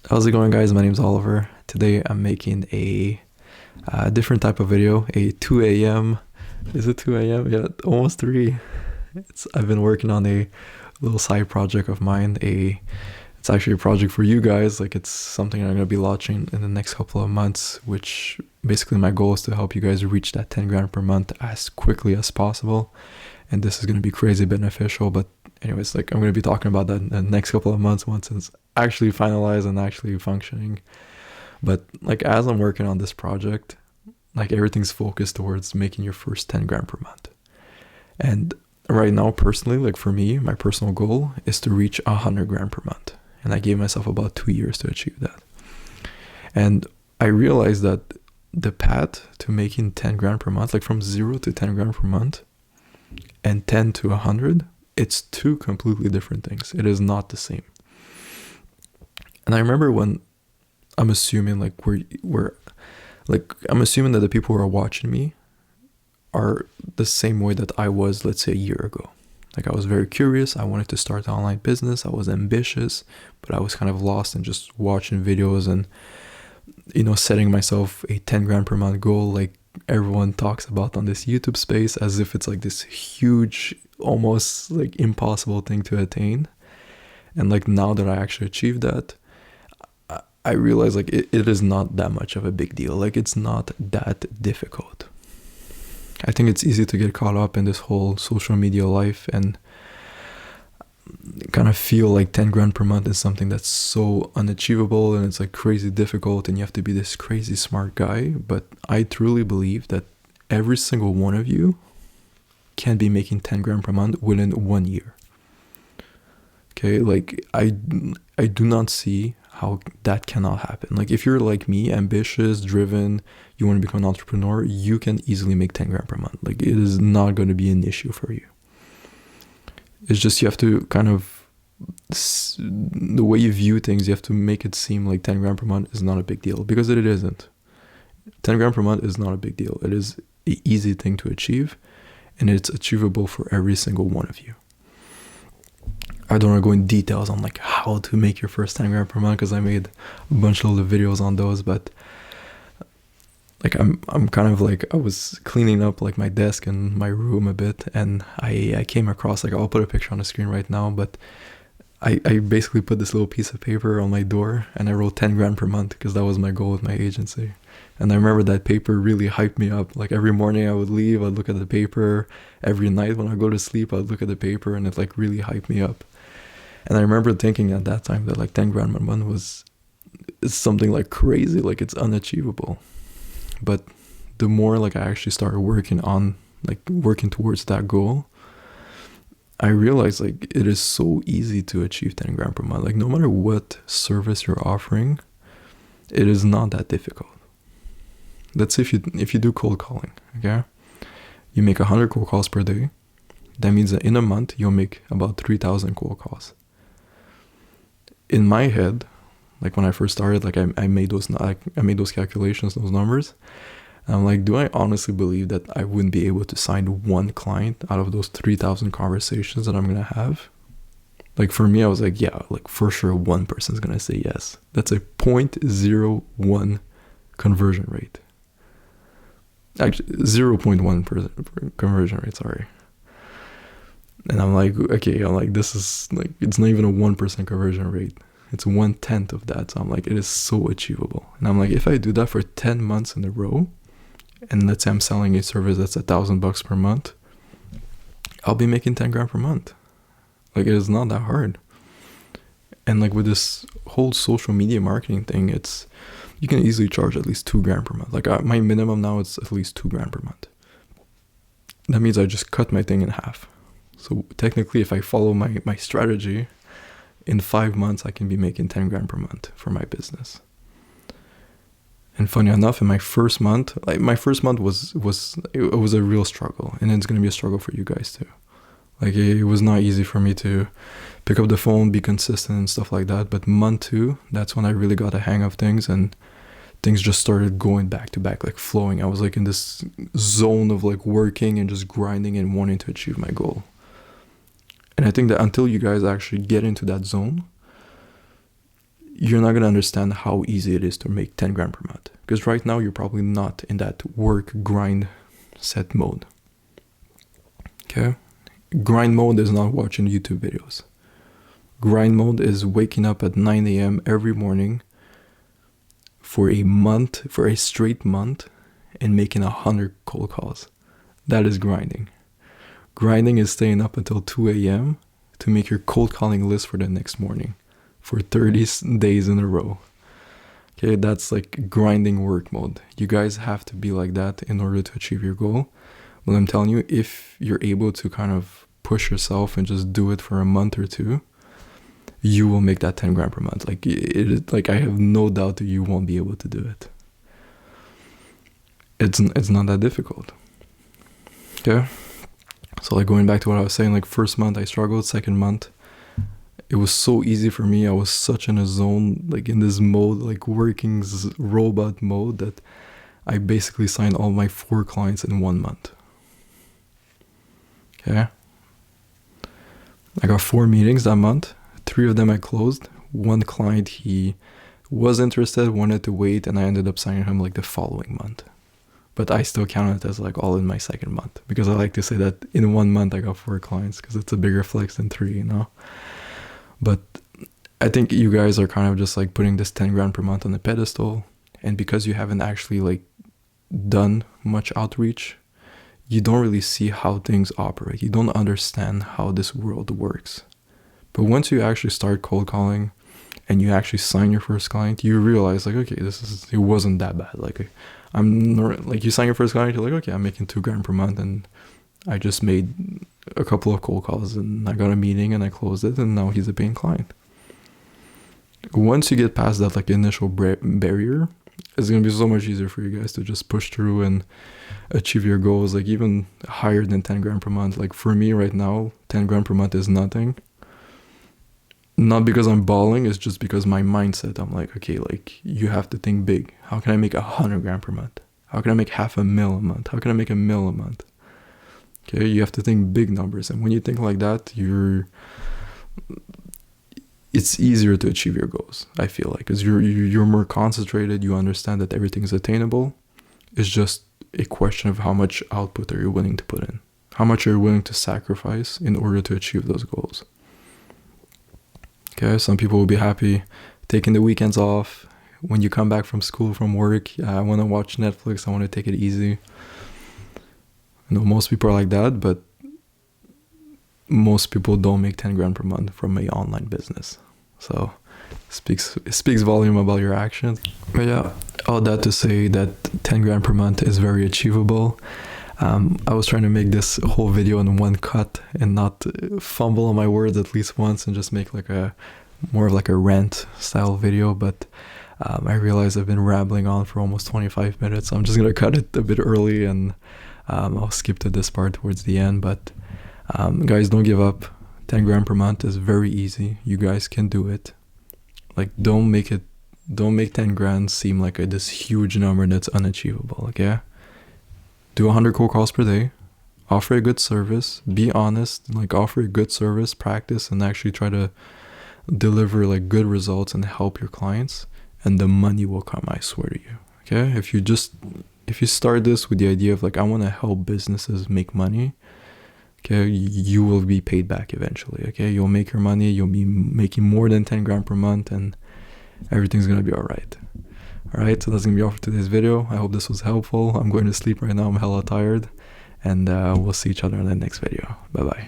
How's it going, guys? My name's Oliver. Today I'm making a different type of video, a 2 a.m. Is it 2 a.m.? Yeah, almost 3. I've been working on a little side project of mine. It's actually a project for you guys. Like, it's something I'm going to be launching in the next couple of months, which basically my goal is to help you guys reach that 10 grand per month as quickly as possible. And this is going to be crazy beneficial. But anyways, like, I'm going to be talking about that in the next couple of months once it's actually finalized and actually functioning. But like, as I'm working on this project, like, everything's focused towards making your first 10 grand per month. And right now, personally, like, for me, my personal goal is to reach 100 grand per month. And I gave myself about 2 years to achieve that. And I realized that the path to making 10 grand per month, like from 0 to 10 grand per month and 10 to 100, it's two completely different things. It is not the same. And I remember when I'm assuming, like, I'm assuming that the people who are watching me are the same way that I was, let's say, a year ago. Like, I was very curious. I wanted to start an online business. I was ambitious, but I was kind of lost in just watching videos and, setting myself a 10 grand per month goal, like everyone talks about on this YouTube space, as if it's like this huge, almost like impossible thing to attain. And like, now that I actually achieved that, I realize, like, it is not that much of a big deal. Like, it's not that difficult. I think it's easy to get caught up in this whole social media life and kind of feel like 10 grand per month is something that's so unachievable and it's like crazy difficult and you have to be this crazy smart guy. But I truly believe that every single one of you can be making 10 grand per month within 1 year. Okay, like, I do not see how that cannot happen. Like, if you're like me, ambitious, driven, you want to become an entrepreneur, you can easily make 10 grand per month. Like, it is not going to be an issue for you. It's just, you have to kind of, the way you view things, you have to make it seem like 10 grand per month is not a big deal, because it isn't. 10 grand per month is not a big deal. It is an easy thing to achieve, and it's achievable for every single one of you. I don't want to go in details on like how to make your first 10 grand per month, because I made a bunch of little videos on those, but like, I'm kind of like, I was cleaning up like my desk and my room a bit, and I came across, like, I'll put a picture on the screen right now, but I basically put this little piece of paper on my door and I wrote 10 grand per month because that was my goal with my agency. And I remember that paper really hyped me up. Like, every morning I would leave, I'd look at the paper. Every night when I go to sleep, I'd look at the paper, and it like really hyped me up. And I remember thinking at that time that like 10 grand per month is something like crazy, like it's unachievable. But the more like I actually started working towards that goal, I realized like it is so easy to achieve 10 grand per month. Like, no matter what service you're offering, it is not that difficult. Let's say if you do cold calling, okay? You make 100 cold calls per day. That means that in a month, you'll make about 3,000 cold calls. In my head, like, when I first started, like, I made those calculations, those numbers. And I'm like, do I honestly believe that I wouldn't be able to sign one client out of those 3,000 conversations that I'm going to have? Like, for me, I was like, yeah, like, for sure one person's going to say yes. That's a 0.01 conversion rate. Actually, 0.1% conversion rate, sorry. And I'm like, okay, this is like, it's not even a 1% conversion rate. It's 1/10 of that. So I'm like, it is so achievable. And I'm like, if I do that for 10 months in a row, and let's say I'm selling a service that's $1,000 per month, I'll be making 10 grand per month. Like, it is not that hard. And like, with this whole social media marketing thing, you can easily charge at least 2 grand per month. Like, my minimum now is at least 2 grand per month. That means I just cut my thing in half. So technically, if I follow my strategy, in 5 months, I can be making 10 grand per month for my business. And funny enough, in my first month, was a real struggle, and it's going to be a struggle for you guys too. Like, it was not easy for me to pick up the phone, be consistent and stuff like that. But month 2, that's when I really got a hang of things, and things just started going back to back, like flowing. I was like in this zone of like working and just grinding and wanting to achieve my goal. And I think that until you guys actually get into that zone, you're not going to understand how easy it is to make 10 grand per month. Because right now you're probably not in that work grind set mode. Okay? Grind mode is not watching YouTube videos. Grind mode is waking up at 9 a.m. every morning for a straight month, and making 100 cold calls. That is grinding. Grinding is staying up until 2 a.m. to make your cold calling list for the next morning for 30 days in a row. Okay, that's like grinding work mode. You guys have to be like that in order to achieve your goal. Well, I'm telling you, if you're able to kind of push yourself and just do it for a month or two, you will make that 10 grand per month. Like I have no doubt that you won't be able to do it. It's not that difficult. Okay? So like going back to what I was saying, like first month I struggled, second month it was so easy for me. I was such in a zone, like in this mode, like working robot mode, that I basically signed all my 4 clients in 1 month. Okay? I got 4 meetings that month. 3 of them I closed. 1 client, he was interested, wanted to wait, and I ended up signing him like the following month. But I still count it as like all in my second month, because I like to say that in 1 month I got 4 clients, because it's a bigger flex than 3, you know? But I think you guys are kind of just like putting this 10 grand per month on the pedestal, and because you haven't actually like done much outreach, you don't really see how things operate. You don't understand how this world works. But once you actually start cold calling and you actually sign your first client, you realize like, okay, it wasn't that bad. Like you sign your first client, you're like, okay, I'm making 2 grand per month, and I just made a couple of cold calls and I got a meeting and I closed it, and now he's a paying client. Once you get past that like initial barrier, it's going to be so much easier for you guys to just push through and achieve your goals, like even higher than 10 grand per month. Like for me right now, 10 grand per month is nothing. Not because I'm balling, it's just because my mindset, I'm like, okay, like you have to think big. How can I make 100 grand per month? How can I make $500,000 a month? How can I make $1 million a month? Okay, you have to think big numbers. And when you think like that, it's easier to achieve your goals, I feel like, because you're more concentrated. You understand that everything is attainable. It's just a question of how much output are you willing to put in, how much are you willing to sacrifice in order to achieve those goals. Okay, some people will be happy taking the weekends off. When you come back from school, from work, I want to watch Netflix, I want to take it easy. You know, most people are like that, but most people don't make 10 grand per month from an online business. So it speaks volume about your actions. But yeah, all that to say that 10 grand per month is very achievable. I was trying to make this whole video in one cut and not fumble on my words at least once, and just make like more of like a rant style video, but I realized I've been rambling on for almost 25 minutes, so I'm just gonna cut it a bit early, and I'll skip to this part towards the end. But guys, don't give up. 10 grand per month is very easy. You guys can do it. Like don't make 10 grand seem like this huge number that's unachievable. Okay, do 100 cold calls per day, offer a good service, be honest, like offer a good service, practice, and actually try to deliver like good results and help your clients, and the money will come, I swear to you. Okay, if you start this with the idea of like, I want to help businesses make money, okay, you will be paid back eventually. Okay, you'll make your money, you'll be making more than 10 grand per month, and everything's gonna be all right. Alright, so that's gonna be all for today's video. I hope this was helpful. I'm going to sleep right now, I'm hella tired, and we'll see each other in the next video. Bye bye.